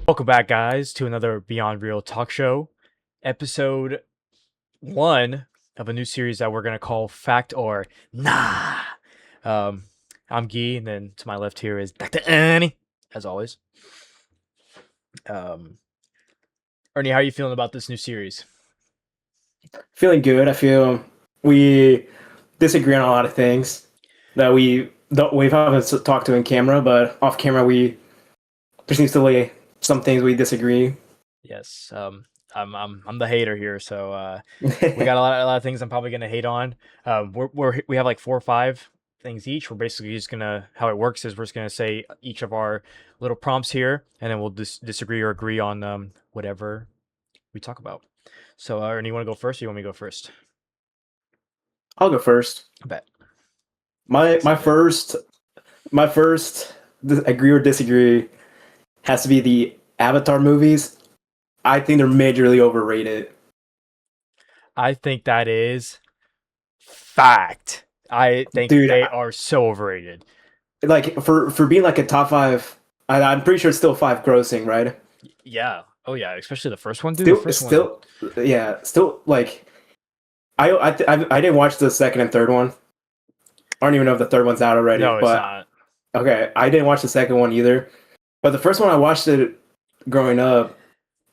Welcome back, guys, to another Beyond Real talk show, episode 1 of a new series that we're going to call Fact or Nah. Um, I'm Guy, and then to my left here is Dr. Ernie, as always. Ernie, how are you feeling about this new series? Feeling good. I feel we disagree on a lot of things that we haven't talked to in camera, but off camera there seems to be some things we disagree. Yes, I'm the hater here, so we got a lot of things I'm probably gonna hate on. We have like 4 or 5 things each. We're basically just gonna how it works is we're just gonna say each of our little prompts here, and then we'll disagree or agree on whatever we talk about. So, Ernie, you want to go first, or you want me to go first? I'll go first. I bet. My Sounds my good. first my first agree or disagree has to be the Avatar movies. I think they're majorly overrated. I think that is fact. I think Dude, they are so overrated. like for being like a top five, I'm pretty sure it's still five grossing, right? Yeah. Oh yeah, especially the first one, dude. The Still, first one. still, yeah, still like I didn't watch the second and third one. I don't even know if the third one's out already. No, it's But not. okay, I didn't watch the second one either. But the first one I watched it growing up,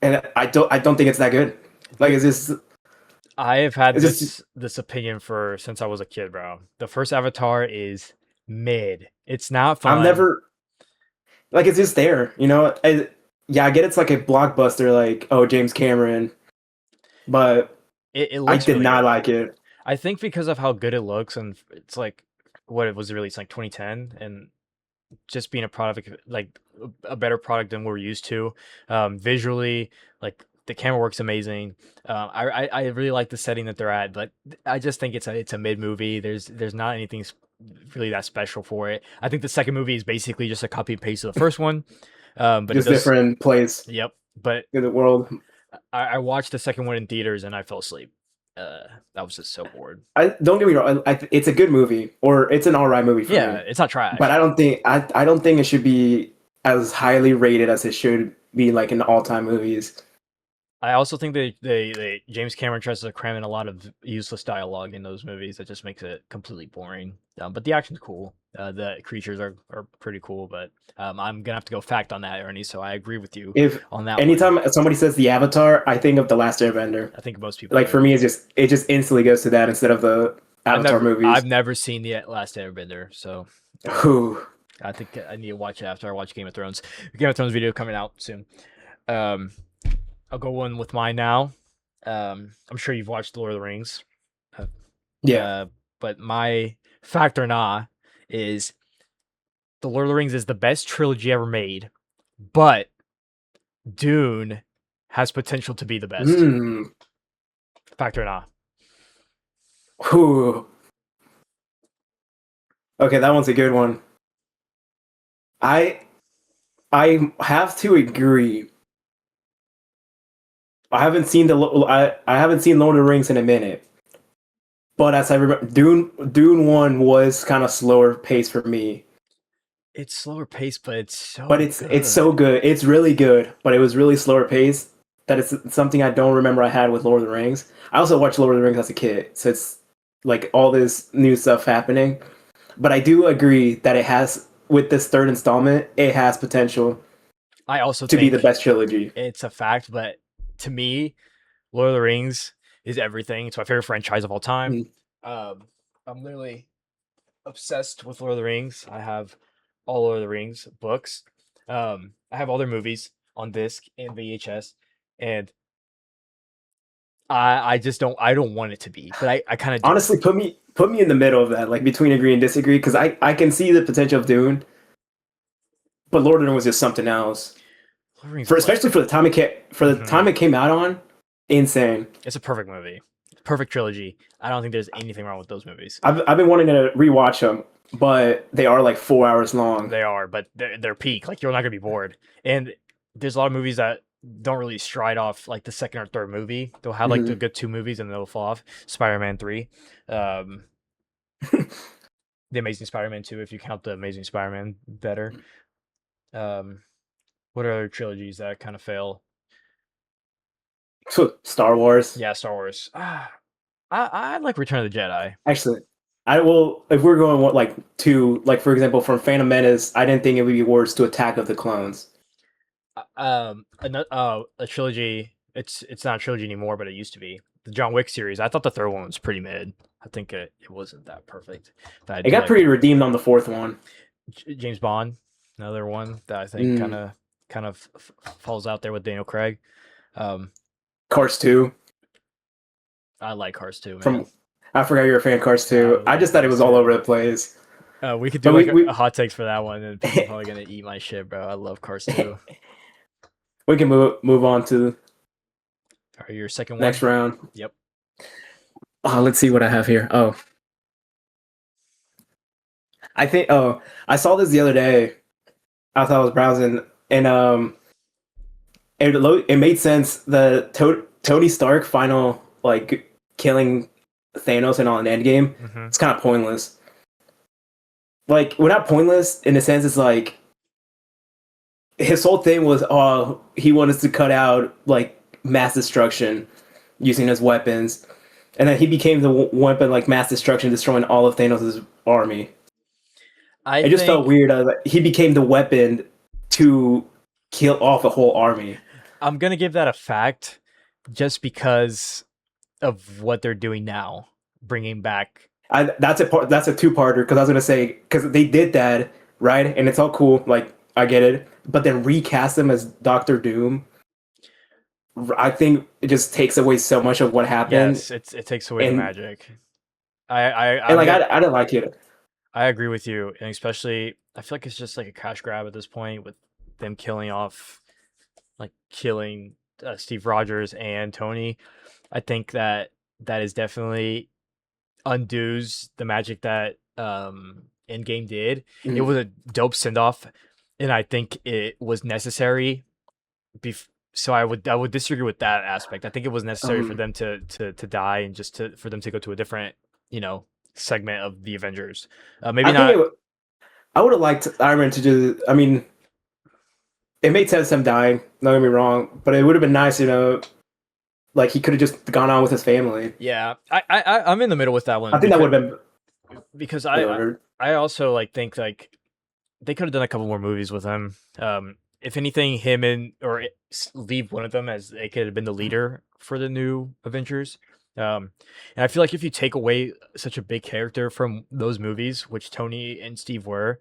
and I don't think it's that good. Like I have had it's just this opinion for since I was a kid, bro. The first Avatar is mid. It's not I'm fun. never like it's just there, you know. Yeah, I get it's like a blockbuster, like oh James Cameron, but It I looks did really not good. like it. I think because of how good it looks, and it's like what it was released like 2010, and just being a product like a better product than we're used to. Visually, like the camera works amazing. I really like the setting that they're at, but I just think it's a mid movie. There's not anything really that special for it. I think the second movie is basically just a copy and paste of the first one. But it Just does. different place Yep. But in the world. I watched the second one in theaters and I fell asleep. Uh, I was just so bored. I don't get me wrong. It's a good movie, or it's an alright movie for Yeah, me. it's not But trash. I don't think it should be as highly rated as it should be, like in all time movies. I also think they James Cameron tries to cram in a lot of useless dialogue in those movies that just makes it completely boring. But the action's cool. The creatures are pretty cool. But I'm gonna have to go fact on that, Ernie. So I agree with you If on that one. anytime somebody says the Avatar, I think of the Last Airbender. I think most people Like for do. me, it just instantly goes to that instead of the Avatar I've movies. never seen the Last Airbender, so Whew. I think I need to watch it after I watch Game of Thrones. Game of Thrones video coming out soon. Um, I'll go in with mine now. I'm sure you've watched Lord of the Rings. Uh, Yeah. uh, but my fact or not is the Lord of the Rings is the best trilogy ever made, but Dune has potential to be the best. Hmm. Fact or not? Whew. Okay, that one's a good one. I I have to agree. I haven't seen Lord of the Rings in a minute. But as I remember, Dune One was kind of slower pace for me. It's slower paced, but it's But so it's so good. good. It's really good, but it was really slower paced. That is something I don't remember I had with Lord of the Rings. I also watched Lord of the Rings as a kid, so it's like all this new stuff happening. But I do agree that it has with this third installment, it has potential I also to be the think best trilogy. it's a fact, but to me, Lord of the Rings is everything. It's my favorite franchise of all time. Mm. Um, I'm literally obsessed with Lord of the Rings. I have all Lord of the Rings books. I have all their movies on disc and VHS, and I just don't want it to be, but I kind of do. Honestly, put me in the middle of that, like between agree and disagree, because I can see the potential of Dune, but Lord of the Rings was just something else. Lord of the Rings For is like, especially for the time it came out on, insane. it's a perfect movie, perfect trilogy. I don't think there's anything wrong with those movies. I've been wanting to rewatch them, but they are like 4 hours long. They are, but they're peak. Like you're not gonna be bored. And there's a lot of movies that don't really stride off like the second or third movie. They'll have like the Mhm. good 2 movies and they'll fall off. Spider-Man 3, um, the Amazing Spider-Man 2, if you count the Amazing Spider-Man better. Um, What are other trilogies that kind of fail? Star Wars. Yeah, Star Wars. I like Return of the Jedi. Actually, I will. If we're going like to like for example from Phantom Menace, I didn't think it would be worse to Attack of the Clones. A trilogy. It's not a trilogy anymore, but it used to be the John Wick series. I thought the third one was pretty mid. I think it wasn't that perfect, but I It do got like pretty redeemed on the fourth one. James Bond. Another one that I think Mm. kind of falls out there with Daniel Craig. Um, Cars 2. I like Cars too, man. From I forgot you're a fan of Cars I 2. I love just thought it Cars was all too. over the place. We could do But like we a hot takes for that one, and people are probably gonna eat my shit, bro. I love Cars too. we can move on to All right, your second one. next round. Yep. Let's see what I have here. Oh, I think. Oh, I saw this the other day. I thought I was browsing, and it made sense. The Tony Stark final like killing Thanos and all in Endgame. Mm-hmm. It's kind of pointless. Like, we're not pointless in the sense it's like his whole thing was, oh, he wanted to cut out like mass destruction using his weapons, and then he became the weapon like mass destruction, destroying all of Thanos' army. I It just felt think weird. He became the weapon to kill off a whole army. I'm gonna give that a fact, just because of what they're doing now, bringing back. That's a part. That's a two-parter because I was gonna say because they did that right, and it's all cool. Like I get it, but then recast him as Doctor Doom. I think it just takes away so much of what happened, Yes, it takes away the and magic. I and I'm like gonna I didn't like it. I agree with you, and especially I feel like it's just like a cash grab at this point with them killing Steve Rogers and Tony. I think that that is definitely undoes the magic that Endgame did. It Mhm. was a dope send off, and I think it was necessary. So I would disagree with that aspect. I think it was necessary for Um, them to die, and just to for them to go to a different segment of the Avengers. Maybe I think not. I would have liked Iron Man to do. I mean, it made sense him dying. Don't get me wrong, but it would have been nice, like he could have just gone on with his family. Yeah, I'm in the middle with that I one think that would have been because better. I also think like they could have done a couple more movies with him. If anything, him and or leave one of them as they could have been the leader for the new Avengers. And I feel like if you take away such a big character from those movies, which Tony and Steve were,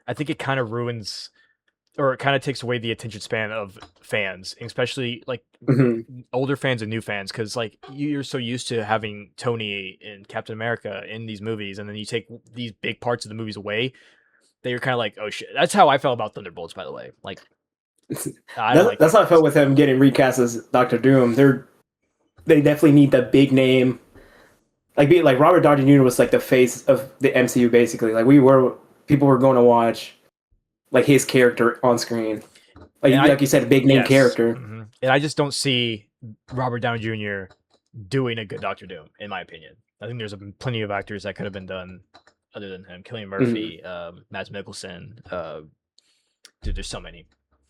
I think it kind of ruins or it kind of takes away the attention span of fans, especially like Mhm. older fans and new fans, because like you're so used to having Tony and Captain America in these movies, and then you take these big parts of the movies away, that you're kind of like, oh shit. That's how I felt about Thunderbolts, by the way. Like, I don't like That's how I felt Thunderbolts. with him getting recast as Doctor Doom. They definitely need that big name, like Robert Downey Jr. was like the face of the MCU basically. Like people were going to watch like his character on screen. And Like you said, a big name yes, character. and I just don't see Robert Downey Jr. doing a good Doctor Doom, in my opinion. I think there's plenty of actors that could have been done other than him. Cillian Mhm. Murphy, Mads Mikkelsen. Dude, there's so many.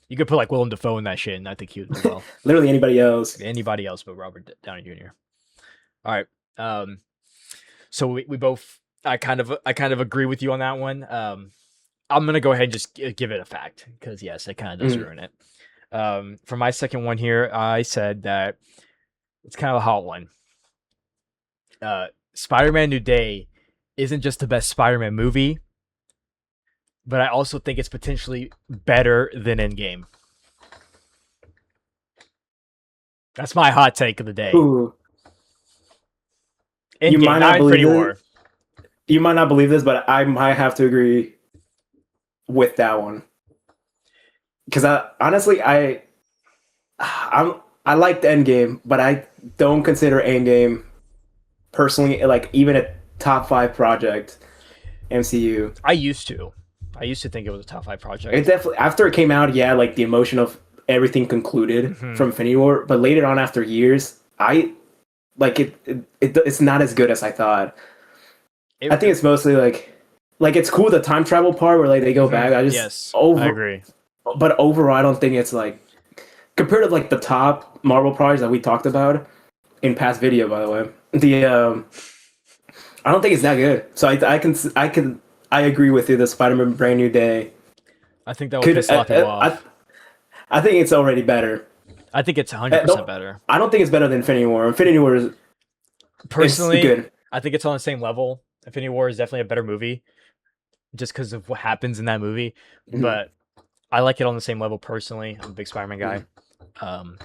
You could put like Willem Dafoe in that shit, and I think he would do well. Literally anybody else. Anybody else but Robert Downey Jr. All right. So we both I kind of agree with you on that one. I'm gonna go ahead and just give it a fact because yes, it kind of does Mhm. ruin it. For my second one here, I said that it's kind of a hot one. Spider-Man New Day isn't just the best Spider-Man movie, but I also think it's potentially better than Endgame. That's my hot take of the day. Ooh, you Endgame, might not not believe Infinity this. War. You might not believe this, but I might have to agree with that one because I honestly I'm I like the Endgame, but I don't consider Endgame personally like even a top five project MCU. I used to. I used to think it was a top five It project. definitely after it came out, yeah, like the emotion of everything concluded Hmm. from Infinity War, but later on after years, I like it's not as good as I thought. I think it's mostly like it's cool the time travel part where like they go back. I just Yes, I over agree. but overall, I don't think it's like compared to like the top Marvel projects that we talked about in past video. By the way, the I don't think it's that good. So I agree with you. The Spider-Man Brand New Day I think that will could piss a lot of people off. I think it's already better. I think it's Uh, 100% don't better. I don't think it's better than Infinity War. Infinity War is Personally, good. I think it's on the same level. Infinity War is definitely a better movie just because of what happens in that movie. Mhm. But I like it on the same level personally. I'm a big Spider-Man guy. Mhm. Um,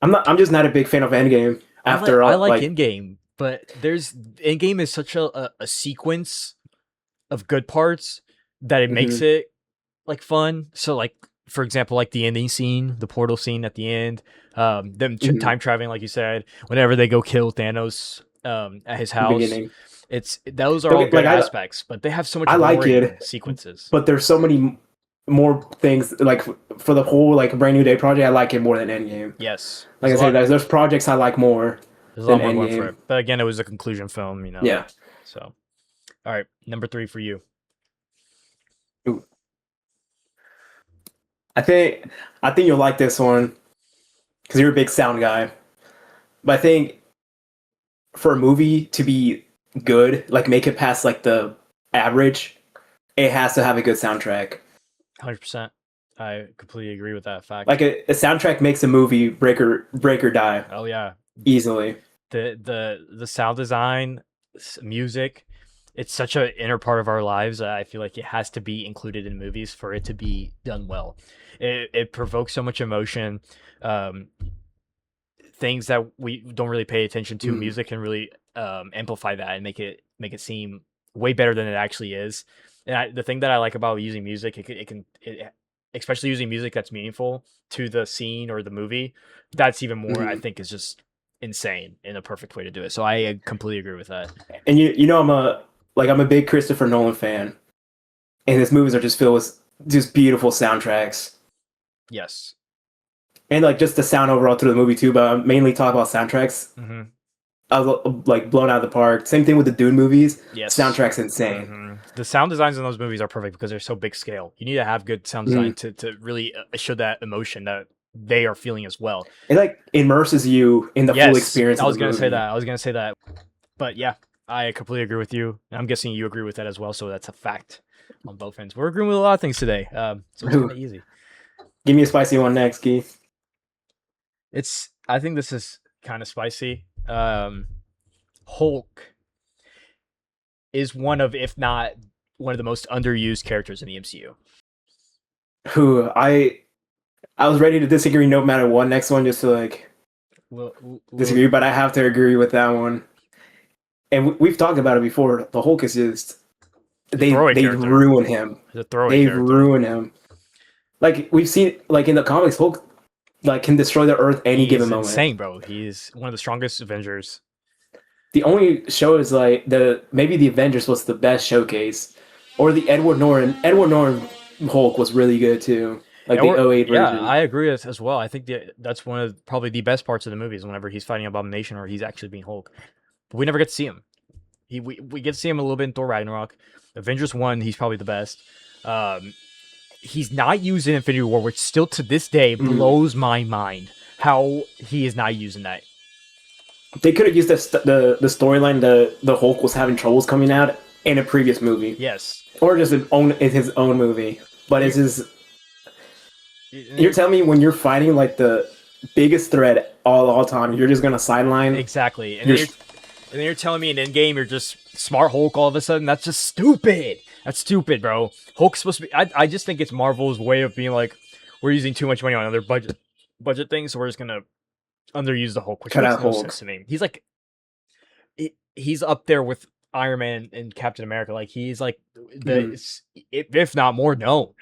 I'm just not a big fan of Endgame. After I all, like like Endgame, but there's Endgame is such a sequence of good parts that it makes mhm, it like fun. So like for example, like the ending scene, the portal scene at the end, them mhm, time traveling, like you said, whenever they go kill Thanos at his house, beginning. it's those are Don't all get, good like aspects, but they have so much I like boring it, sequences. but there's so many more things. Like for the whole like Brand New Day project, I like it more than Endgame. Yes, Like I said, there's projects I like more there's a than lot more going for Endgame. it. But again, it was a conclusion film, you know. Yeah. So all right, number 3 for you. Ooh. I think I think you'll like this one because you're a big sound guy. But I think for a movie to be good, like make it past like the average, it has to have a good soundtrack. 100%. I completely agree with that fact. Like a soundtrack makes a movie break or die Oh yeah, easily. the sound design, music, it's such an inner part of our lives that I feel like it has to be included in movies for it to be done well. It provokes so much emotion. Um, Things that we don't really pay attention to, Mm. music can really amplify that and make it seem way better than it actually is. And the thing that I like about using music, especially using music that's meaningful to the scene or the movie, that's even more. I Mm. think is just insane and a perfect way to do it. So I completely agree with that. And you know I'm a big Christopher Nolan fan, and his movies are just filled with just beautiful soundtracks. Yes. And like just the sound overall to the movie too, but I mainly talk about soundtracks. Hmm. I was like blown out of the park. Same thing with the Dune movies. Yes. Soundtrack's insane. The sound designs in those movies are perfect because they're so big scale. You need to have good sound design Mm. to really show that emotion that they are feeling as well. It like immerses you in the full Yes, experience I of the was gonna say movie. that. I was gonna say that. But yeah, I completely agree with you. I'm guessing you agree with that as well. So that's a fact on both ends. We're agreeing with a lot of things today. So it's kind Ooh. of easy. Give me a spicy one next, Keith. It's. I think this is kind of spicy. Hulk is one of, if not one of the most underused characters in the MCU. Who I was ready to disagree no matter what next one just to like Well, disagree, but I have to agree with that one. And we've talked about it before. The Hulk is just a throwaway they character. ruin him. It's a throwaway They've character. ruined him. Like we've seen like in the comics, Hulk like can destroy the Earth any given He's moment. insane, bro. He's one of the strongest Avengers. The only show is like the maybe the Avengers was the best showcase, or the Edward Norton Hulk was really good too, like the '08 Yeah, version. I agree as well. I think that's one of probably the best parts of the movie is whenever he's fighting Abomination or he's actually being Hulk. But we never get to see him. We get to see him a little bit in Thor Ragnarok. Avengers 1, he's probably the best. Um, he's not used in Infinity War, which still to this day Mm. blows my mind how he is not using that. They could have used the storyline the Hulk was having troubles coming out in a previous movie, Yes. or just in his own movie. But And it's his. You're you're, telling me when you're fighting like the biggest threat all time, you're just gonna sideline exactly. your. And then you're telling me in Endgame you're just smart Hulk all of a sudden? That's just stupid. That's stupid, bro. Hulk's supposed to be. I just think it's Marvel's way of being like, we're using too much money on other budget things, so we're just gonna underuse the Hulk, which Cut makes out no Hulk. sense to me. He's like, he's up there with Iron Man and Captain America. Like he's like Mm. if not more known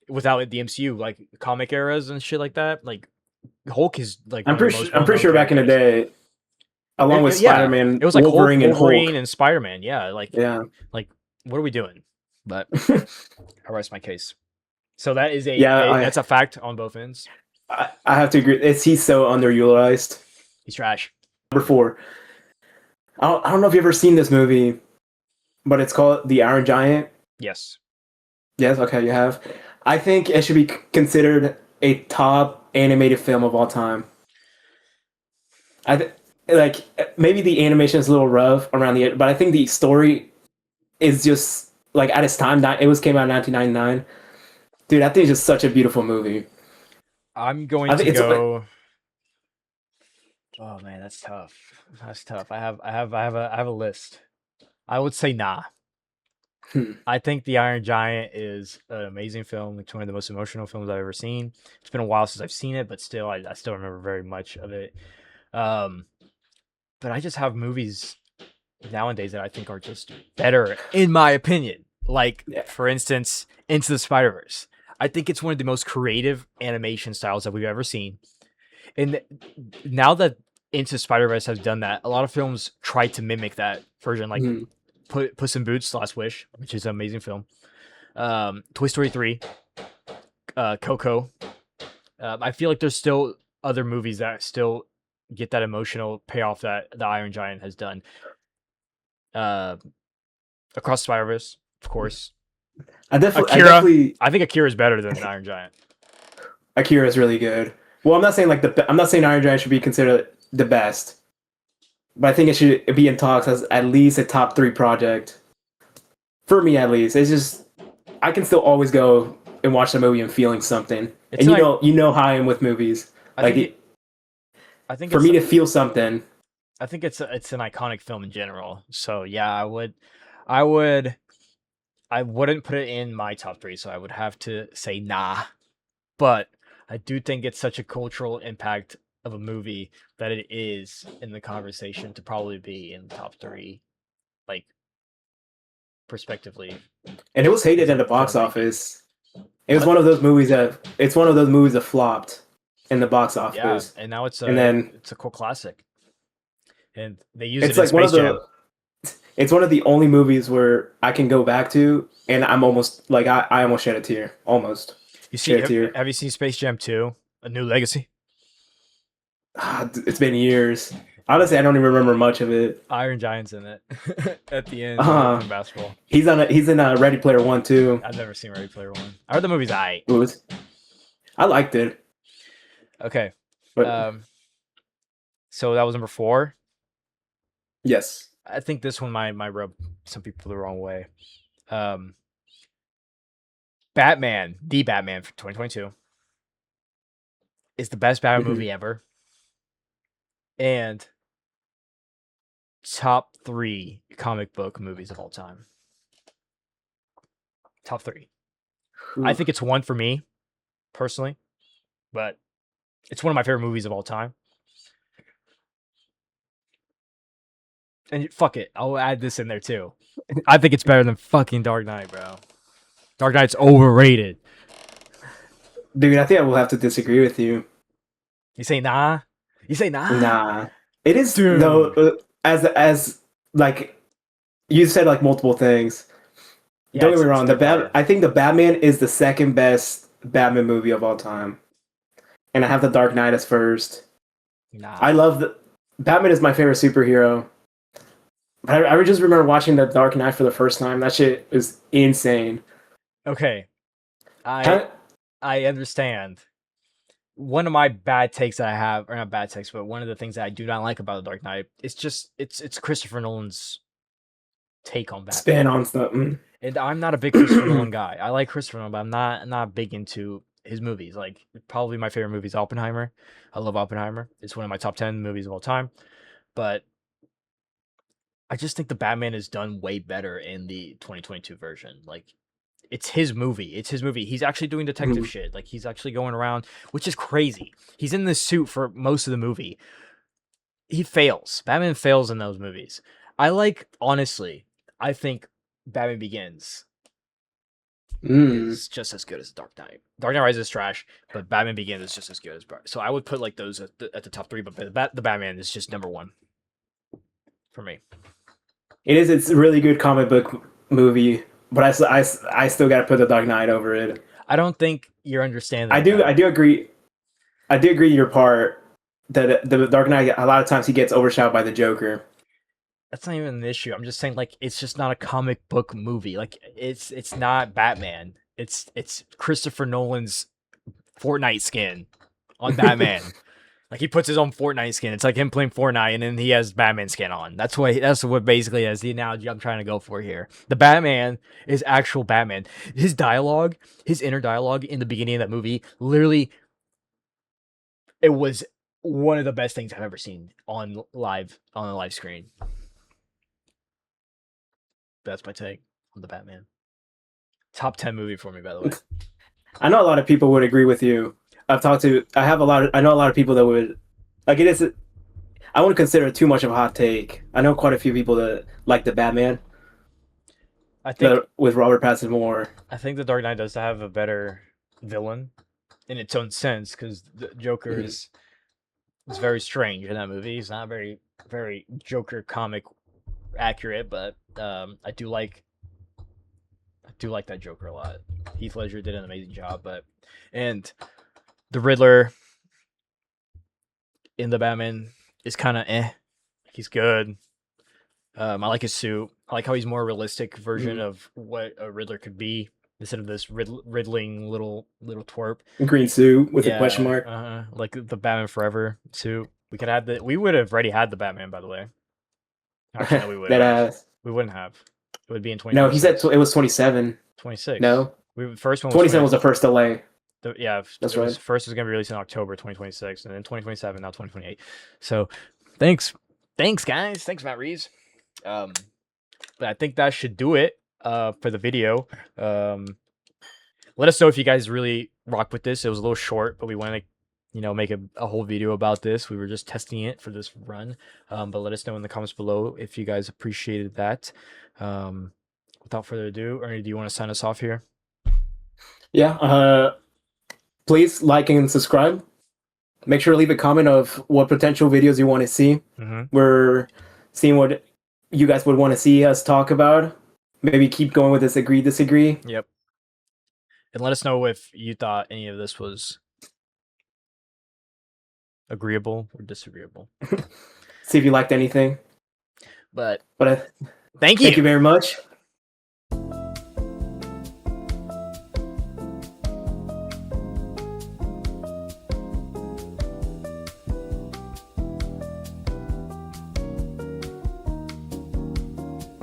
without the MCU, like comic eras and shit like that. Like Hulk is like one of the most I'm well pretty known sure back in the characters. day, along with Spider Yeah, it Man, was like Hulk, Wolverine, and Wolverine, Hulk. and Spider Man. Yeah, Yeah, like what are we doing? But I rest my case. So that is yeah, that's a fact on both ends. I have to agree. He's so underutilized. He's trash. Number four. I don't know if you've ever seen this movie, but it's called The Iron Giant. Yes. Yes, okay, you have. I think it should be considered a top animated film of all time. I like maybe the animation is a little rough around the edge, but I think the story is just like at its time. It was came out in 1999. Dude, I think it's just such a beautiful movie. I'm going I to think it's go. Oh man, that's tough. That's tough. I have a list. I would say nah. hmm, I think The Iron Giant is an amazing film. It's one of the most emotional films I've ever seen. It's been a while since I've seen it, but still, I still remember very much of it. Um, but I just have movies nowadays that I think are just better, in my opinion. Like, yeah. for instance, Into the Spider Verse. I think it's one of the most creative animation styles that we've ever seen. And now that Into Spider Verse has done that, a lot of films try to mimic that version. Like Mhm. Puss in Boots: Last Wish, which is an amazing film. Toy Story 3, Coco. I feel like there's still other movies that still get that emotional payoff that the Iron Giant has done. Uh, Across the Spider Verse, of course. I Akira. definitely, I think Akira is better than Iron Giant. Akira is really good. Well, I'm not saying I'm not saying Iron Giant should be considered the best, but I think it should be in talks as at least a top three project for me. At least it's just I can still always go and watch the movie and feeling something. It's And like you know how I am with movies. I Like think it, I think for it's me to feel something. it's an iconic film in general. So yeah, I would I wouldn't put it in my top three. So I would have to say nah. But I do think it's such a cultural impact of a movie that it is in the conversation to probably be in the top three, like prospectively And it was hated as in a the box filmmaking. office. It was What? one of those movies that it's one of those movies that flopped in the box Yeah, office, and now and then it's a cult classic, and they use it it's in like Space Jam. it's one of the only movies where I can go back to, and I'm almost like I almost shed a tear, almost You see, shed a tear. have you seen Space Jam 2, A New Legacy? It's been years. Honestly, I don't even remember much of it. Iron Giant's in it at the end when they're Uh, playing basketball. he's in Ready Player One too. I've never seen Ready Player One. I heard the movie's aight. It was I liked it, Okay, but um, so that was number four. yes. I think this one might rub some people the wrong way. Um, Batman, the Batman for 2022, is the best Batman Mhm. movie ever, and top three comic book movies of all time. Top three. I think it's one for me personally, but it's one of my favorite movies of all time. And fuck it, I'll add this in there too. I think it's better than fucking Dark Knight, bro. Dark Knight's overrated. Dude, I think I will have to disagree with you. You say nah? You say nah? Nah, it is though. Dude. As like you said, like multiple things. Yeah, Don't get me it's wrong. The good Bat. better. I think the Batman is the second best Batman movie of all time, and I have the Dark Knight as first. I Nah. love the Batman is my favorite superhero. But I just remember watching the Dark Knight for the first time. That shit is insane. Okay. I How, I understand. One of my bad takes that I have, or not bad takes, but one of the things that I do not like about the Dark Knight, it's just it's Christopher Nolan's take on spin Batman. on something. And I'm not a big Christopher Nolan guy. I like Christopher Nolan, but I'm not big into his movies. Like probably my favorite movie is Oppenheimer. I love Oppenheimer. It's one of my top 10 movies of all time. But I just think the Batman is done way better in the 2022 version. Like it's his movie. It's his movie. He's actually doing detective shit. Like he's actually going around, which is crazy. He's in this suit for most of the movie. He fails. Batman fails in those movies. Honestly, I think Batman Begins Mm. is just as good as Dark Knight. Dark Knight Rises is trash, but Batman Begins is just as good as. So I would put like those at the top three, but the Batman is just number one for me. It is. It's a really good comic book movie, but I still got to put the Dark Knight over it. I don't think you're understanding I though. do agree. I do agree your part that the Dark Knight a lot of times he gets overshadowed by the Joker. That's not even an issue. I'm just saying like it's just not a comic book movie. Like it's not Batman. It's Christopher Nolan's Fortnite skin on Batman. Like he puts his own Fortnite skin. It's like him playing Fortnite, and then he has Batman skin on. That's what basically is the analogy I'm trying to go for here. The Batman is actual Batman. His dialogue, his inner dialogue in the beginning of that movie, literally, it was one of the best things I've ever seen on a live screen. That's my take on the Batman. Top 10 movie for me, by the way. I know a lot of people would agree with you. I know a lot of people that would, like, it is, I wouldn't consider it too much of a hot take. I know quite a few people that like the Batman I think with Robert Pattinson more. I think the Dark Knight does have a better villain in its own sense because the Joker is very strange in that movie. He's not very Joker comic accurate, but I do like that Joker a lot. Heath Ledger did an amazing job, and the Riddler in the Batman is kind of eh. He's good. I like his suit. I like how he's more realistic version of what a Riddler could be instead of this riddling little twerp. Green suit with a question mark. Like the Batman Forever suit. We would have already had the Batman, by the way. Actually, no, we would have. We wouldn't have. It would be in 20. No, he said it was 27. 26. No, first one. 27 was the first delay. That's right. First is gonna be released in October 2026, and then 2027, now 2028. So, thanks guys. Thanks, Matt Reeves. But I think that should do it for the video. Let us know if you guys really rock with this. It was a little short, but we want to make a whole video about this. We were just testing it for this run. But let us know in the comments below if you guys appreciated that. Without further ado, Ernie, do you want to sign us off here? Yeah. Please like and subscribe. Make sure to leave a comment of what potential videos you want to see. We're seeing what you guys would want to see us talk about. Maybe keep going with this agree, disagree. Yep. And let us know if you thought any of this was agreeable or disagreeable. See if you liked anything. But thank you. Thank you very much.